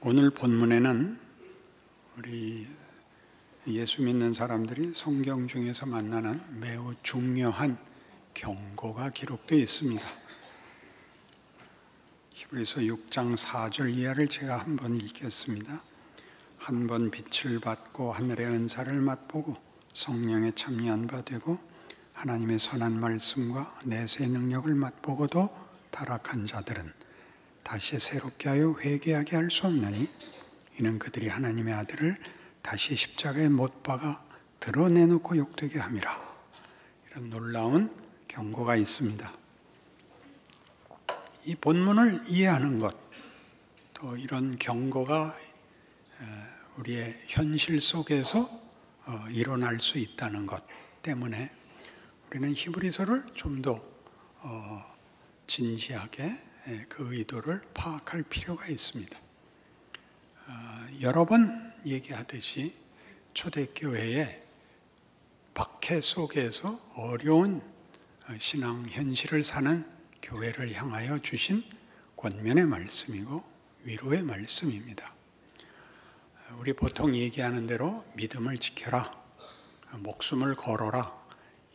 오늘 본문에는 우리 예수 믿는 사람들이 성경 중에서 만나는 매우 중요한 경고가 기록되어 있습니다. 히브리서 6장 4절 이하를 제가 한번 읽겠습니다. 한 번 빛을 받고 하늘의 은사를 맛보고 성령에 참여한 바 되고 하나님의 선한 말씀과 내세의 능력을 맛보고도 타락한 자들은 다시 새롭게 하여 회개하게 할 수 없나니 이는 그들이 하나님의 아들을 다시 십자가에 못 박아 드러내놓고 욕되게 함이라. 이런 놀라운 경고가 있습니다. 이 본문을 이해하는 것, 또 이런 경고가 우리의 현실 속에서 일어날 수 있다는 것 때문에 우리는 히브리서를 좀 더 진지하게 그 의도를 파악할 필요가 있습니다. 여러 번 얘기하듯이 초대교회의 박해 속에서 어려운 신앙 현실을 사는 교회를 향하여 주신 권면의 말씀이고 위로의 말씀입니다. 우리 보통 얘기하는 대로 믿음을 지켜라, 목숨을 걸어라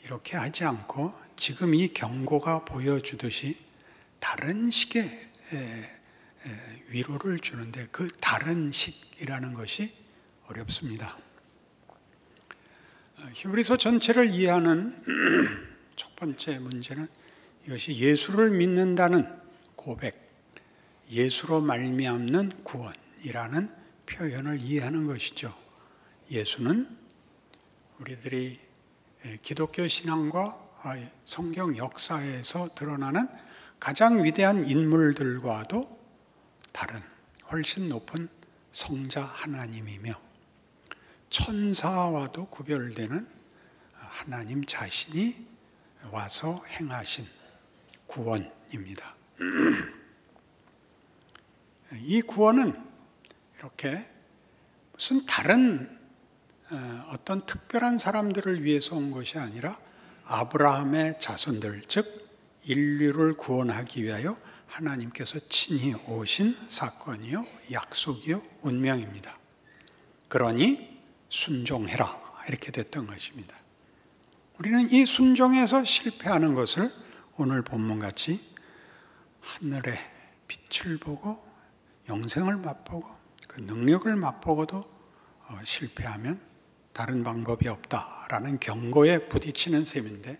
이렇게 하지 않고 지금 이 경고가 보여주듯이 다른 식의 위로를 주는데 그 다른 식이라는 것이 어렵습니다. 히브리서 전체를 이해하는 첫 번째 문제는 이것이 예수를 믿는다는 고백, 예수로 말미암는 구원이라는 표현을 이해하는 것이죠. 예수는 우리들이 기독교 신앙과 성경 역사에서 드러나는 가장 위대한 인물들과도 다른 훨씬 높은 성자 하나님이며 천사와도 구별되는 하나님 자신이 와서 행하신 구원입니다. 이 구원은 이렇게 무슨 다른 어떤 특별한 사람들을 위해서 온 것이 아니라 아브라함의 자손들, 즉 인류를 구원하기 위하여 하나님께서 친히 오신 사건이요, 약속이요, 운명입니다. 그러니 순종해라 이렇게 됐던 것입니다. 우리는 이 순종에서 실패하는 것을 오늘 본문같이 하늘의 빛을 보고 영생을 맛보고 그 능력을 맛보고도 실패하면 다른 방법이 없다라는 경고에 부딪히는 셈인데,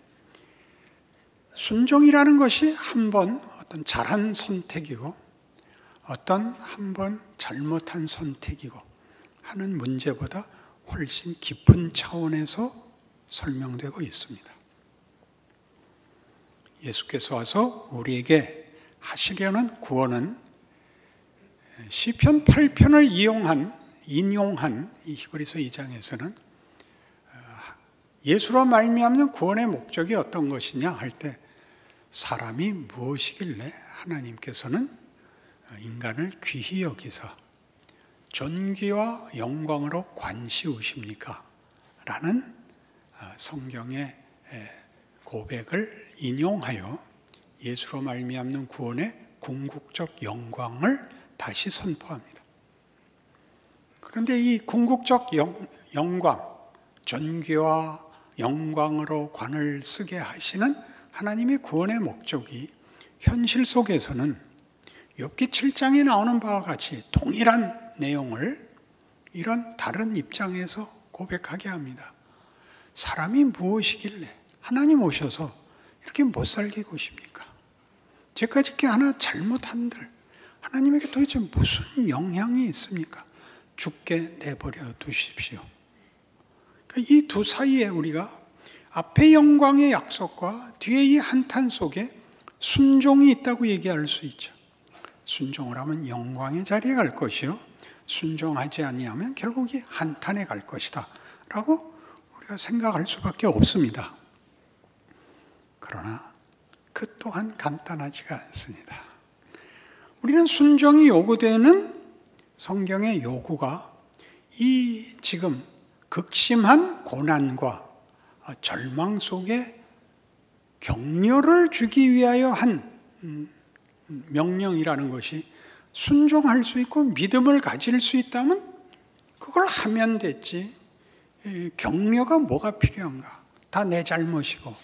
순종이라는 것이 한 번 어떤 잘한 선택이고 어떤 한 번 잘못한 선택이고 하는 문제보다 훨씬 깊은 차원에서 설명되고 있습니다. 예수께서 와서 우리에게 하시려는 구원은 시편 8편을 인용한 이 히브리서 2장에서는 예수로 말미암는 구원의 목적이 어떤 것이냐 할 때 사람이 무엇이길래 하나님께서는 인간을 귀히 여기사 존귀와 영광으로 관시우십니까? 라는 성경의 고백을 인용하여 예수로 말미암는 구원의 궁극적 영광을 다시 선포합니다. 그런데 이 궁극적 영광, 존귀와 영광으로 관을 쓰게 하시는 하나님의 구원의 목적이 현실 속에서는 욥기 7장에 나오는 바와 같이 동일한 내용을 이런 다른 입장에서 고백하게 합니다. 사람이 무엇이길래 하나님 오셔서 이렇게 못 살게 구십니까? 제까지 게 하나 잘못한들 하나님에게 도대체 무슨 영향이 있습니까? 죽게 내버려 두십시오. 이 두 사이에 우리가 앞의 영광의 약속과 뒤에 이 한탄 속에 순종이 있다고 얘기할 수 있죠. 순종을 하면 영광의 자리에 갈 것이요, 순종하지 아니하면 결국 이 한탄에 갈 것이다 라고 우리가 생각할 수밖에 없습니다. 그러나 그 또한 간단하지가 않습니다. 우리는 순종이 요구되는 성경의 요구가 이 지금 극심한 고난과 절망 속에 격려를 주기 위하여 한 명령이라는 것이 순종할 수 있고 믿음을 가질 수 있다면 그걸 하면 됐지. 격려가 뭐가 필요한가? 다 내 잘못이고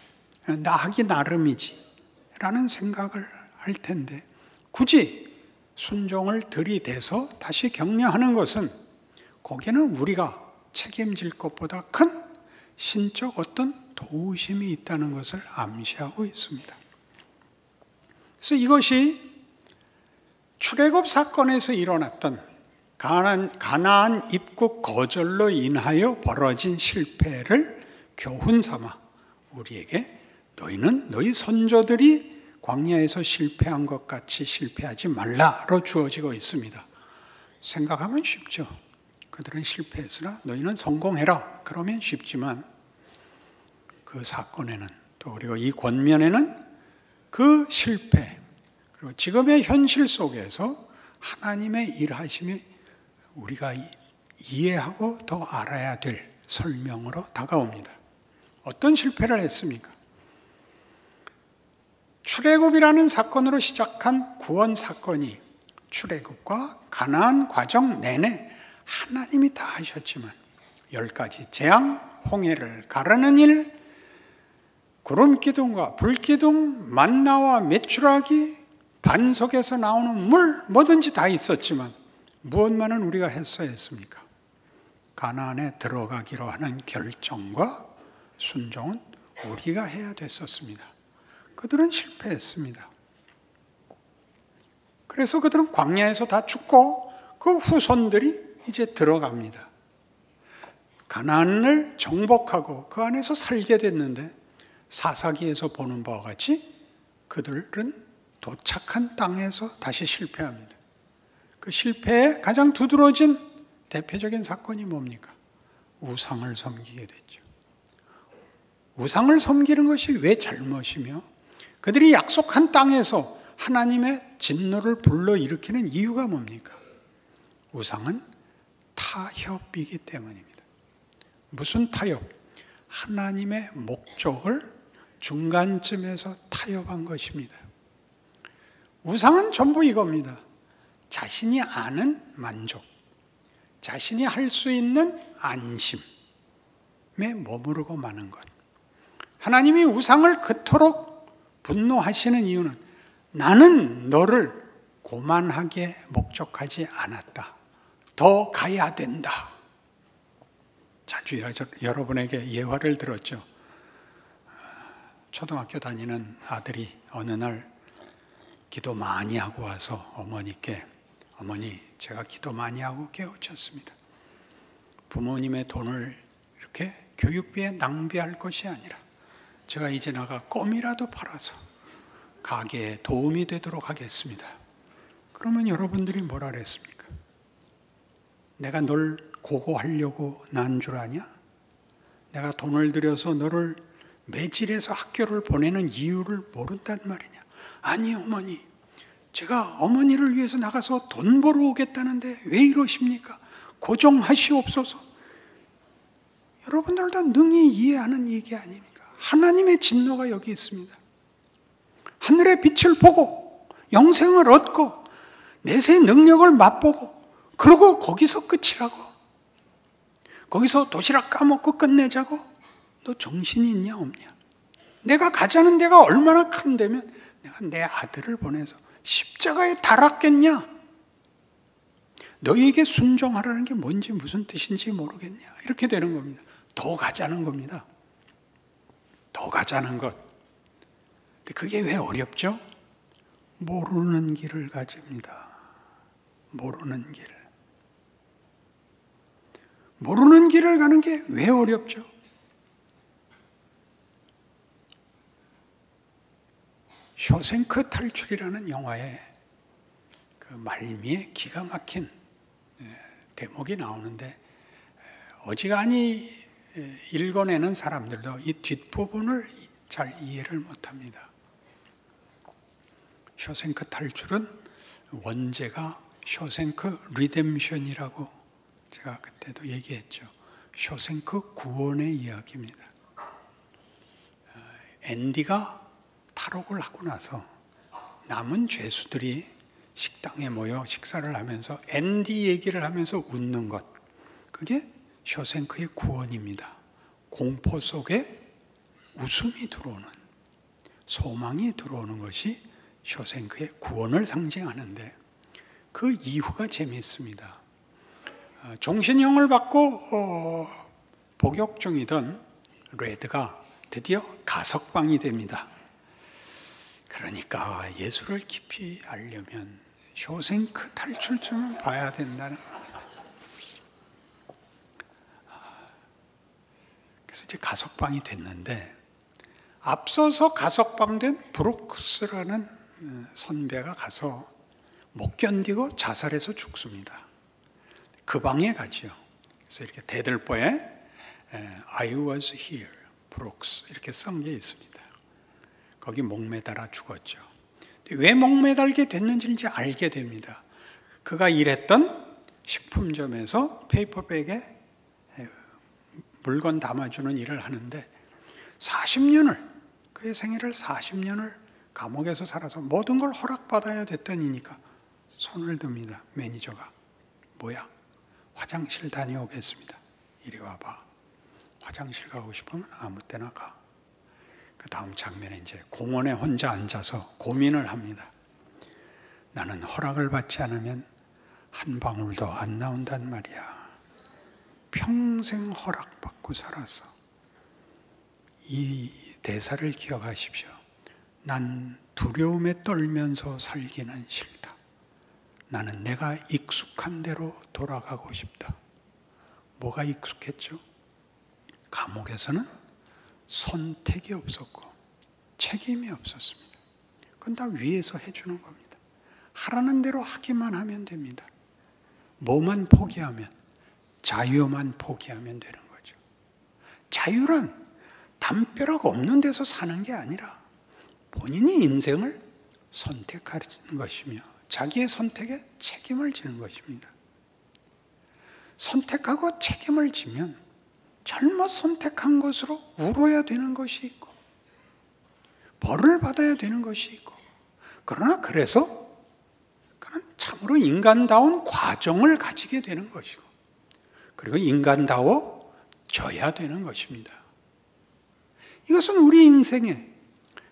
나 하기 나름이지 라는 생각을 할 텐데, 굳이 순종을 들이대서 다시 격려하는 것은 거기에는 우리가 책임질 것보다 큰 신적 어떤 도우심이 있다는 것을 암시하고 있습니다. 그래서 이것이 출애굽 사건에서 일어났던 가나안 입국 거절로 인하여 벌어진 실패를 교훈 삼아 우리에게 너희는 너희 선조들이 광야에서 실패한 것 같이 실패하지 말라로 주어지고 있습니다. 생각하면 쉽죠. 그들은 실패했으나 너희는 성공해라. 그러면 쉽지만 그 사건에는, 또 그리고 이 권면에는 그 실패 그리고 지금의 현실 속에서 하나님의 일하심이 우리가 이해하고 더 알아야 될 설명으로 다가옵니다. 어떤 실패를 했습니까? 출애굽이라는 사건으로 시작한 구원 사건이 출애굽과 가나안 과정 내내 하나님이 다 하셨지만 10가지 재앙, 홍해를 가르는 일, 구름기둥과 불기둥, 만나와 메추라기, 반석에서 나오는 물, 뭐든지 다 있었지만 무엇만은 우리가 했어야 했습니까? 가나안에 들어가기로 하는 결정과 순종은 우리가 해야 됐었습니다. 그들은 실패했습니다. 그래서 그들은 광야에서 다 죽고 그 후손들이 이제 들어갑니다. 가나안을 정복하고 그 안에서 살게 됐는데 사사기에서 보는 바와 같이 그들은 도착한 땅에서 다시 실패합니다. 그 실패의 가장 두드러진 대표적인 사건이 뭡니까? 우상을 섬기게 됐죠. 우상을 섬기는 것이 왜 잘못이며 그들이 약속한 땅에서 하나님의 진노를 불러일으키는 이유가 뭡니까? 우상은 타협이기 때문입니다. 무슨 타협? 하나님의 목적을 중간쯤에서 타협한 것입니다. 우상은 전부 이겁니다. 자신이 아는 만족, 자신이 할 수 있는 안심에 머무르고 마는 것. 하나님이 우상을 그토록 분노하시는 이유는 나는 너를 고만하게 목적하지 않았다. 더 가야 된다. 자주 여러분에게 예화를 들었죠. 초등학교 다니는 아들이 어느 날 기도 많이 하고 와서 어머니께, 어머니 제가 기도 많이 하고 깨우쳤습니다. 부모님의 돈을 이렇게 교육비에 낭비할 것이 아니라 제가 이제 나가 껌이라도 팔아서 가게에 도움이 되도록 하겠습니다. 그러면 여러분들이 뭐라 그랬습니까? 내가 널 고고하려고 난 줄 아냐? 내가 돈을 들여서 너를 매질해서 학교를 보내는 이유를 모른단 말이냐? 아니 어머니, 제가 어머니를 위해서 나가서 돈 벌어 오겠다는데 왜 이러십니까? 고정하시옵소서. 여러분들 다 능히 이해하는 얘기 아닙니까? 하나님의 진노가 여기 있습니다. 하늘의 빛을 보고 영생을 얻고 내세의 능력을 맛보고 그러고 거기서 끝이라고. 거기서 도시락 까먹고 끝내자고? 너 정신이 있냐 없냐? 내가 가자는 데가 얼마나 큰 데면 내가 내 아들을 보내서 십자가에 달았겠냐? 너희에게 순종하라는 게 뭔지 무슨 뜻인지 모르겠냐? 이렇게 되는 겁니다. 더 가자는 겁니다. 더 가자는 것. 근데 그게 왜 어렵죠? 모르는 길을 가집니다. 모르는 길. 모르는 길을 가는 게 왜 어렵죠? 쇼생크 탈출이라는 영화에 그 말미에 기가 막힌 대목이 나오는데 어지간히 읽어내는 사람들도 이 뒷부분을 잘 이해를 못합니다. 쇼생크 탈출은 원제가 쇼생크 리뎀션이라고 제가 그때도 얘기했죠. 쇼생크 구원의 이야기입니다. 앤디가 탈옥을 하고 나서 남은 죄수들이 식당에 모여 식사를 하면서 앤디 얘기를 하면서 웃는 것, 그게 쇼생크의 구원입니다. 공포 속에 웃음이 들어오는, 소망이 들어오는 것이 쇼생크의 구원을 상징하는데, 그 이후가 재미있습니다. 종신형을 받고 복역 중이던 레드가 드디어 가석방이 됩니다. 그러니까 예수를 깊이 알려면 쇼생크 탈출점을 봐야 된다는 거예요. 그래서 이제 가석방이 됐는데, 앞서서 가석방된 브룩스라는 선배가 가서 못 견디고 자살해서 죽습니다. 그 방에 가죠. 그래서 이렇게 대들보에 I was here, 브룩스 이렇게 쓴 게 있습니다. 거기 목매달아 죽었죠. 왜 목매달게 됐는지 이제 알게 됩니다. 그가 일했던 식품점에서 페이퍼백에 물건 담아주는 일을 하는데 40년을, 그의 생애를 40년을 감옥에서 살아서 모든 걸 허락받아야 됐던 이니까 손을 듭니다. 매니저가. 뭐야? 화장실 다녀오겠습니다. 이리 와봐. 화장실 가고 싶으면 아무 때나 가. 그 다음 장면에 이제 공원에 혼자 앉아서 고민을 합니다. 나는 허락을 받지 않으면 한 방울도 안 나온단 말이야. 평생 허락받고 살았어. 이 대사를 기억하십시오. 난 두려움에 떨면서 살기는 싫다. 나는 내가 익숙한 대로 돌아가고 싶다. 뭐가 익숙했죠? 감옥에서는 선택이 없었고 책임이 없었습니다. 그건 다 위에서 해주는 겁니다. 하라는 대로 하기만 하면 됩니다. 뭐만 포기하면, 자유만 포기하면 되는 거죠. 자유란 담벼락 없는 데서 사는 게 아니라 본인이 인생을 선택하는 것이며 자기의 선택에 책임을 지는 것입니다. 선택하고 책임을 지면 잘못 선택한 것으로 울어야 되는 것이 있고 벌을 받아야 되는 것이 있고, 그러나 그래서 그는 참으로 인간다운 과정을 가지게 되는 것이고, 그리고 인간다워져야 되는 것입니다. 이것은 우리 인생에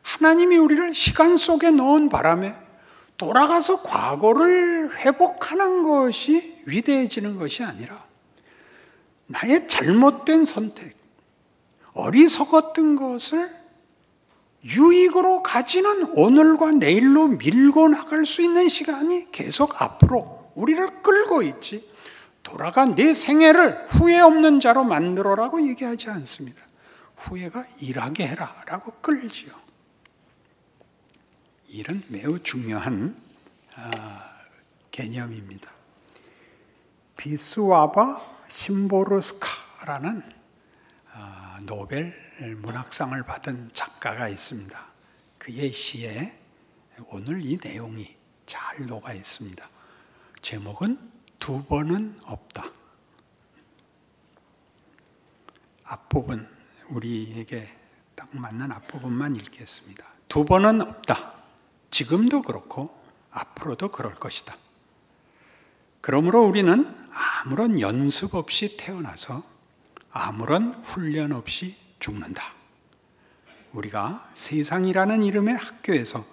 하나님이 우리를 시간 속에 넣은 바람에 돌아가서 과거를 회복하는 것이 위대해지는 것이 아니라 나의 잘못된 선택, 어리석었던 것을 유익으로 가지는 오늘과 내일로 밀고 나갈 수 있는 시간이 계속 앞으로 우리를 끌고 있지, 돌아가 내 생애를 후회 없는 자로 만들어라고 얘기하지 않습니다. 후회가 일하게 해라 라고 끌지요. 일은 매우 중요한 개념입니다. 비스와바 심보르스카라는 노벨 문학상을 받은 작가가 있습니다. 그의 시에 오늘 이 내용이 잘 녹아 있습니다. 제목은 두 번은 없다. 앞부분, 우리에게 딱 맞는 앞부분만 읽겠습니다. 두 번은 없다. 지금도 그렇고 앞으로도 그럴 것이다. 그러므로 우리는 아무런 연습 없이 태어나서 아무런 훈련 없이 죽는다. 우리가 세상이라는 이름의 학교에서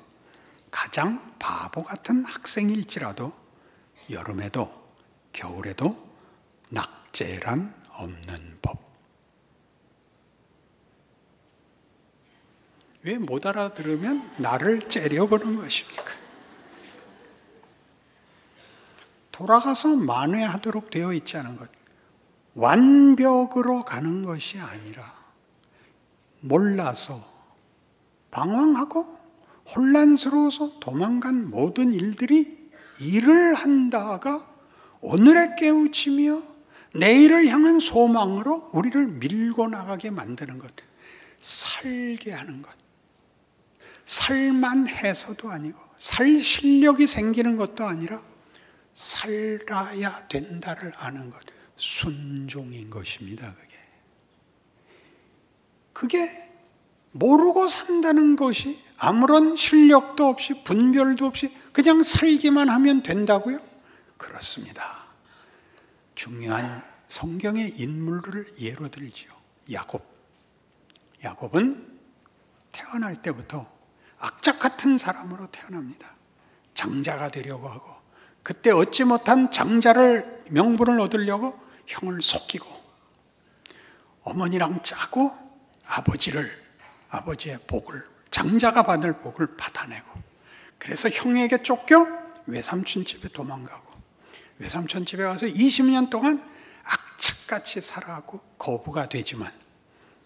가장 바보 같은 학생일지라도 여름에도 겨울에도 낙제란 없는 법. 왜 못 알아들으면 나를 째려보는 것입니까? 돌아가서 만회하도록 되어 있지 않은 것. 완벽으로 가는 것이 아니라 몰라서 방황하고 혼란스러워서 도망간 모든 일들이 일을 한다가 오늘의 깨우치며 내일을 향한 소망으로 우리를 밀고 나가게 만드는 것. 살게 하는 것. 살만해서도 아니고 살 실력이 생기는 것도 아니라 살아야 된다를 아는 것. 순종인 것입니다. 그게 모르고 산다는 것이 아무런 실력도 없이 분별도 없이 그냥 살기만 하면 된다고요? 그렇습니다. 중요한 성경의 인물을 예로 들지요. 야곱은 태어날 때부터 악착 같은 사람으로 태어납니다. 장자가 되려고 하고, 그때 얻지 못한 장자를 명분을 얻으려고 형을 속이고, 어머니랑 짜고 아버지의 복을, 장자가 받을 복을 받아내고, 그래서 형에게 쫓겨 외삼촌 집에 도망가고, 외삼촌 집에 와서 20년 동안 악착같이 살아가고 거부가 되지만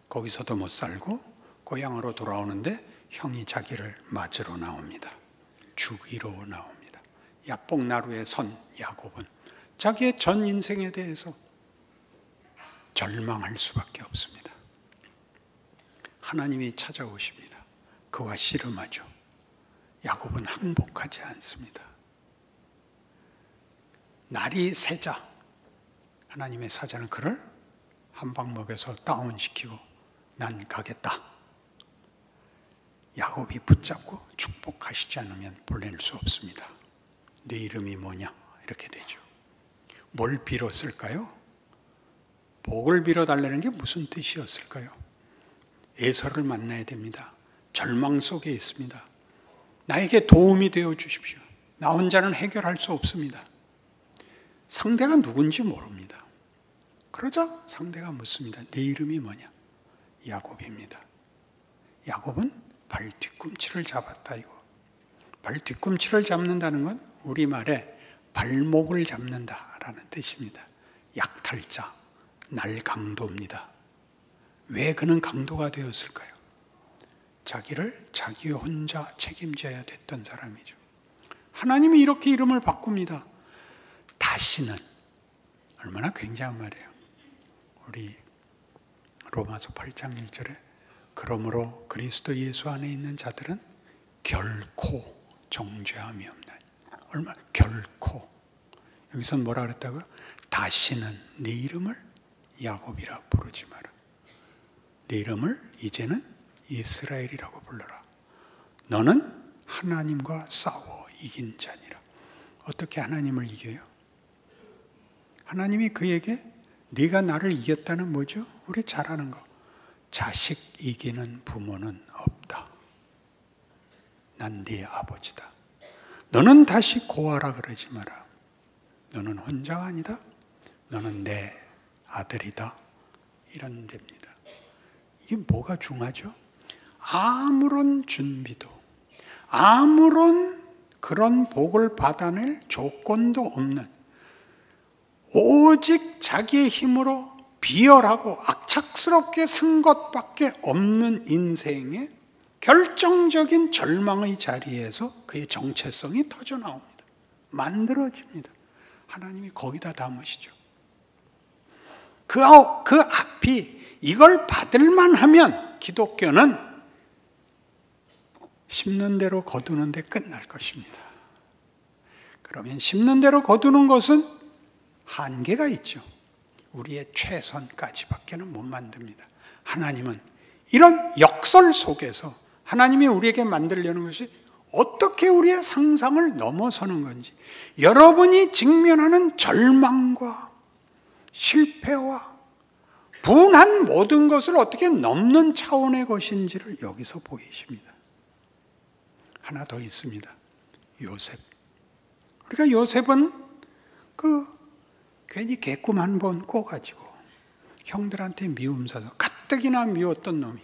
거기서도 못 살고 고향으로 돌아오는데 형이 자기를 맞으러 나옵니다. 죽이러 나옵니다. 야복나루에 선 야곱은 자기의 전 인생에 대해서 절망할 수밖에 없습니다. 하나님이 찾아오십니다. 그와 씨름하죠. 야곱은 항복하지 않습니다. 날이 새자 하나님의 사자는 그를 한 방 먹여서 다운시키고 난 가겠다. 야곱이 붙잡고 축복하시지 않으면 보낼 수 없습니다. 네 이름이 뭐냐? 이렇게 되죠. 뭘 빌었을까요? 복을 빌어달라는 게 무슨 뜻이었을까요? 에서를 만나야 됩니다. 절망 속에 있습니다. 나에게 도움이 되어 주십시오. 나 혼자는 해결할 수 없습니다. 상대가 누군지 모릅니다. 그러자 상대가 묻습니다. 네 이름이 뭐냐? 야곱입니다. 야곱은 발 뒤꿈치를 잡았다 이거. 발 뒤꿈치를 잡는다는 건 우리말에 발목을 잡는다라는 뜻입니다. 약탈자, 날강도입니다. 왜 그는 강도가 되었을까요? 자기를 자기 혼자 책임져야 됐던 사람이죠. 하나님이 이렇게 이름을 바꿉니다. 다시는. 얼마나 굉장한 말이에요. 우리 로마서 8장 1절에 그러므로 그리스도 예수 안에 있는 자들은 결코 정죄함이 없나니. 얼마나 결코. 여기서는 뭐라 그랬다고요? 다시는 네 이름을 야곱이라 부르지 마라. 네 이름을 이제는 이스라엘이라고 불러라. 너는 하나님과 싸워 이긴 자니라. 어떻게 하나님을 이겨요? 하나님이 그에게 네가 나를 이겼다는 뭐죠? 우리 잘 아는 거. 자식 이기는 부모는 없다. 난 네 아버지다. 너는 다시 고아라 그러지 마라. 너는 혼자가 아니다. 너는 내 아들이다. 이런 데입니다. 이게 뭐가 중요하죠? 아무런 준비도, 아무런 그런 복을 받아낼 조건도 없는, 오직 자기의 힘으로 비열하고 악착스럽게 산 것밖에 없는 인생의 결정적인 절망의 자리에서 그의 정체성이 터져 나옵니다. 만들어집니다. 하나님이 거기다 담으시죠. 그 앞이 이걸 받을만 하면 기독교는 심는 대로 거두는 데 끝날 것입니다. 그러면 심는 대로 거두는 것은 한계가 있죠. 우리의 최선까지밖에는 못 만듭니다. 하나님은 이런 역설 속에서 하나님이 우리에게 만들려는 것이 어떻게 우리의 상상을 넘어서는 건지, 여러분이 직면하는 절망과 실패와 분한 모든 것을 어떻게 넘는 차원의 것인지를 여기서 보이십니다. 하나 더 있습니다. 요셉. 우리가 요셉은 괜히 개꿈 한 번 꿔가지고 형들한테 미움 사서 가뜩이나 미웠던 놈이,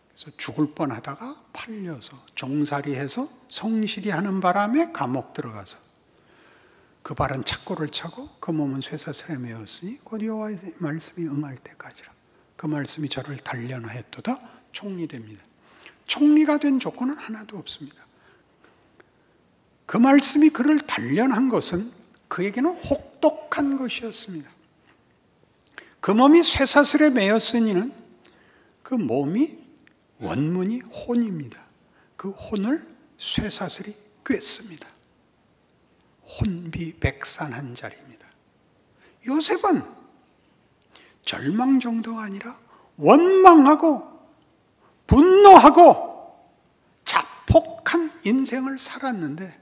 그래서 죽을 뻔하다가 팔려서 종살이해서 성실히 하는 바람에 감옥 들어가서 그 발은 착고를 차고 그 몸은 쇠사슬에 매었으니 곧 여호와의 말씀이 응할 때까지라. 그 말씀이 저를 단련하였도다. 총리됩니다. 총리가 된 조건은 하나도 없습니다. 그 말씀이 그를 단련한 것은 그에게는 혹독한 것이었습니다. 그 몸이 쇠사슬에 매였으니는 그 몸이 원문이 혼입니다. 그 혼을 쇠사슬이 꿰습니다. 혼비백산한 자리입니다. 요셉은 절망 정도가 아니라 원망하고 분노하고 자폭한 인생을 살았는데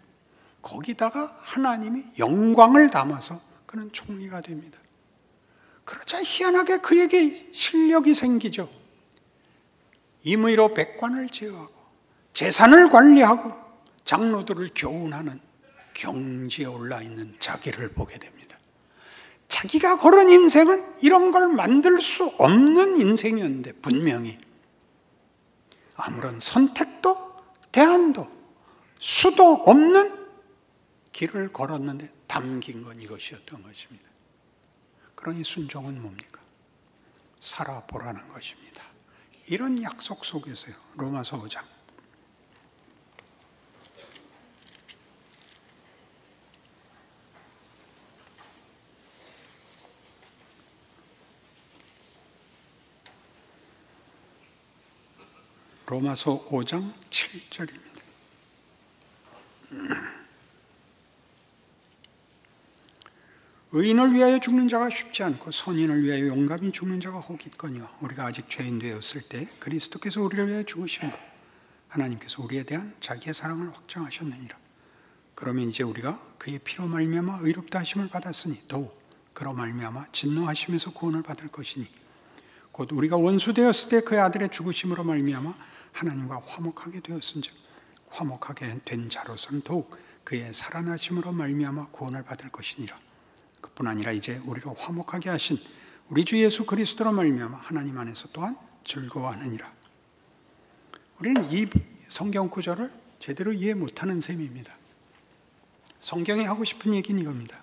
거기다가 하나님이 영광을 담아서 그는 총리가 됩니다. 그러자 희한하게 그에게 실력이 생기죠. 임의로 백관을 제어하고 재산을 관리하고 장로들을 교훈하는 경지에 올라있는 자기를 보게 됩니다. 자기가 걸은 인생은 이런 걸 만들 수 없는 인생이었는데 분명히 아무런 선택도 대안도 수도 없는 길을 걸었는데 담긴 건 이것이었던 것입니다. 그러니 순종은 뭡니까? 살아보라는 것입니다. 이런 약속 속에서요. 로마서 5장. 로마서 5장 7절입니다. 의인을 위하여 죽는 자가 쉽지 않고 선인을 위하여 용감히 죽는 자가 혹 있거니와 우리가 아직 죄인 되었을 때 그리스도께서 우리를 위하여 죽으심으로 하나님께서 우리에 대한 자기의 사랑을 확정하셨느니라. 그러면 이제 우리가 그의 피로 말미암아 의롭다 하심을 받았으니 더욱 그로 말미암아 진노하심에서 구원을 받을 것이니 곧 우리가 원수 되었을 때 그의 아들의 죽으심으로 말미암아 하나님과 화목하게 되었은즉 화목하게 된 자로서는 더욱 그의 살아나심으로 말미암아 구원을 받을 것이니라. 그뿐 아니라 이제 우리로 화목하게 하신 우리 주 예수 그리스도로 말미암아 하나님 안에서 또한 즐거워하느니라. 우리는 이 성경 구절을 제대로 이해 못하는 셈입니다. 성경이 하고 싶은 얘기는 이겁니다.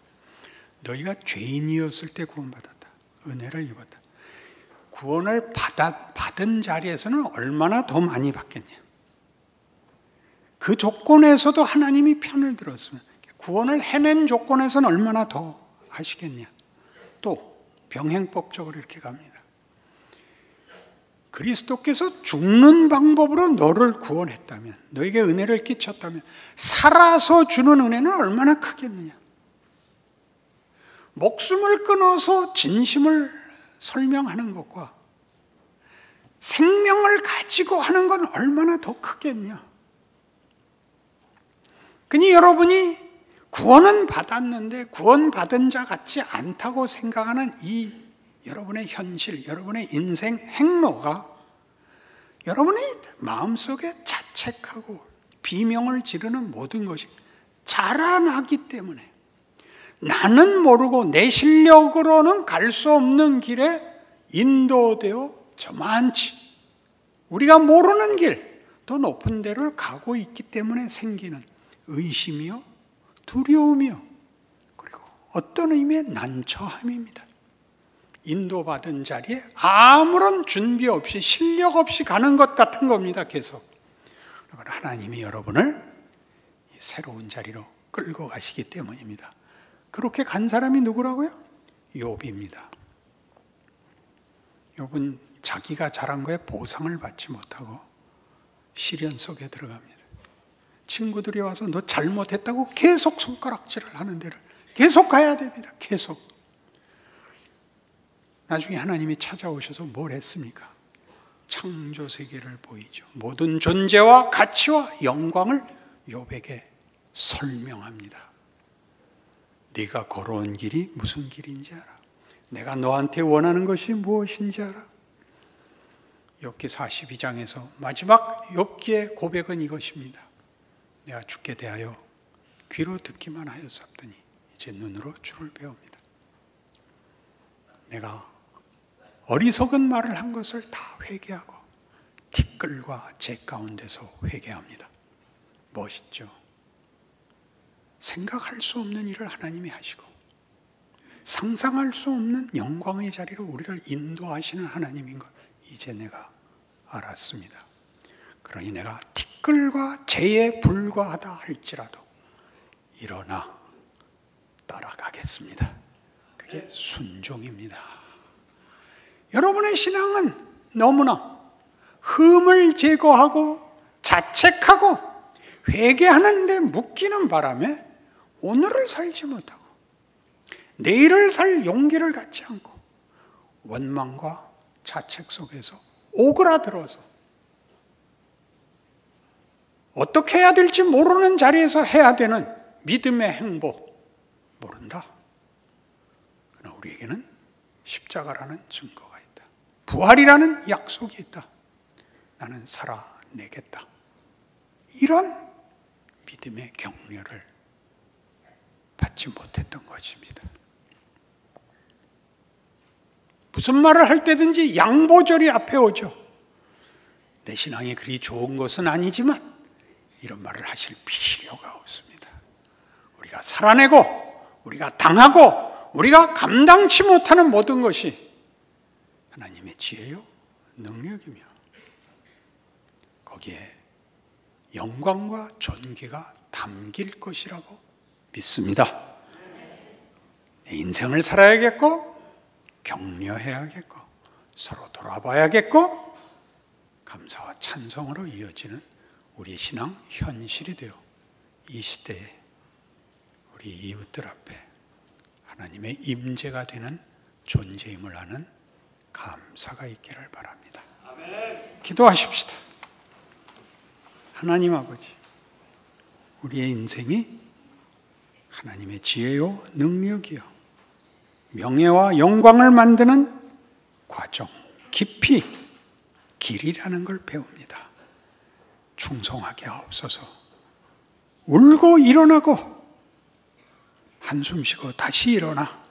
너희가 죄인이었을 때 구원받았다. 은혜를 입었다. 구원을 받은 자리에서는 얼마나 더 많이 받겠냐. 그 조건에서도 하나님이 편을 들었으면 구원을 해낸 조건에서는 얼마나 더 하시겠냐. 또 병행법적으로 이렇게 갑니다. 그리스도께서 죽는 방법으로 너를 구원했다면, 너에게 은혜를 끼쳤다면 살아서 주는 은혜는 얼마나 크겠느냐. 목숨을 끊어서 진심을 설명하는 것과 생명을 가지고 하는 건 얼마나 더 크겠냐. 그니 여러분이 구원은 받았는데 구원받은 자 같지 않다고 생각하는 이 여러분의 현실, 여러분의 인생 행로가 여러분의 마음속에 자책하고 비명을 지르는 모든 것이 자라나기 때문에 나는 모르고 내 실력으로는 갈 수 없는 길에 인도되어 저만치 우리가 모르는 길, 더 높은 데를 가고 있기 때문에 생기는 의심이요, 두려움이요, 그리고 어떤 의미의 난처함입니다. 인도받은 자리에 아무런 준비 없이 실력 없이 가는 것 같은 겁니다. 계속. 하나님이 여러분을 새로운 자리로 끌고 가시기 때문입니다. 그렇게 간 사람이 누구라고요? 욥입니다. 욥은 자기가 잘한 거에 보상을 받지 못하고 시련 속에 들어갑니다. 친구들이 와서 너 잘못했다고 계속 손가락질을 하는 데를 계속 가야 됩니다. 계속. 나중에 하나님이 찾아오셔서 뭘 했습니까? 창조 세계를 보이죠. 모든 존재와 가치와 영광을 욥에게 설명합니다. 네가 걸어온 길이 무슨 길인지 알아. 내가 너한테 원하는 것이 무엇인지 알아. 욥기 42장에서 마지막 욥기의 고백은 이것입니다. 내가 주께 대하여 귀로 듣기만 하였었더니 이제 눈으로 주를 배웁니다. 내가 어리석은 말을 한 것을 다 회개하고 티끌과 재 가운데서 회개합니다. 멋있죠? 생각할 수 없는 일을 하나님이 하시고 상상할 수 없는 영광의 자리로 우리를 인도하시는 하나님인 걸 이제 내가 알았습니다. 그러니 내가 티끌과 재에 불과하다 할지라도 일어나 따라가겠습니다. 그게 순종입니다. 여러분의 신앙은 너무나 흠을 제거하고 자책하고 회개하는 데 묶이는 바람에 오늘을 살지 못하고 내일을 살 용기를 갖지 않고 원망과 자책 속에서 오그라들어서 어떻게 해야 될지 모르는 자리에서 해야 되는 믿음의 행복 모른다. 그러나 우리에게는 십자가라는 증거가 있다. 부활이라는 약속이 있다. 나는 살아내겠다. 이런 믿음의 격려를 받지 못했던 것입니다. 무슨 말을 할 때든지 양보절이 앞에 오죠. 내 신앙이 그리 좋은 것은 아니지만 이런 말을 하실 필요가 없습니다. 우리가 살아내고 우리가 당하고 우리가 감당치 못하는 모든 것이 하나님의 지혜요 능력이며 거기에 영광과 존귀가 담길 것이라고 믿습니다. 내 인생을 살아야겠고 격려해야겠고 서로 돌아봐야겠고 감사와 찬송으로 이어지는 우리의 신앙 현실이 되어 이 시대에 우리 이웃들 앞에 하나님의 임재가 되는 존재임을 아는 감사가 있기를 바랍니다. 아멘. 기도하십시다. 하나님 아버지, 우리의 인생이 하나님의 지혜요 능력이요 명예와 영광을 만드는 과정, 깊이 길이라는 걸 배웁니다. 충성하게 하옵소서. 울고 일어나고 한숨 쉬고 다시 일어나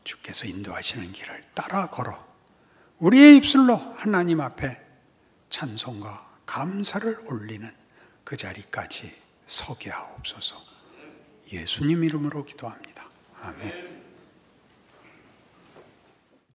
주께서 인도하시는 길을 따라 걸어 우리의 입술로 하나님 앞에 찬송과 감사를 올리는 그 자리까지 서게 하옵소서. 예수님 이름으로 기도합니다. 아멘.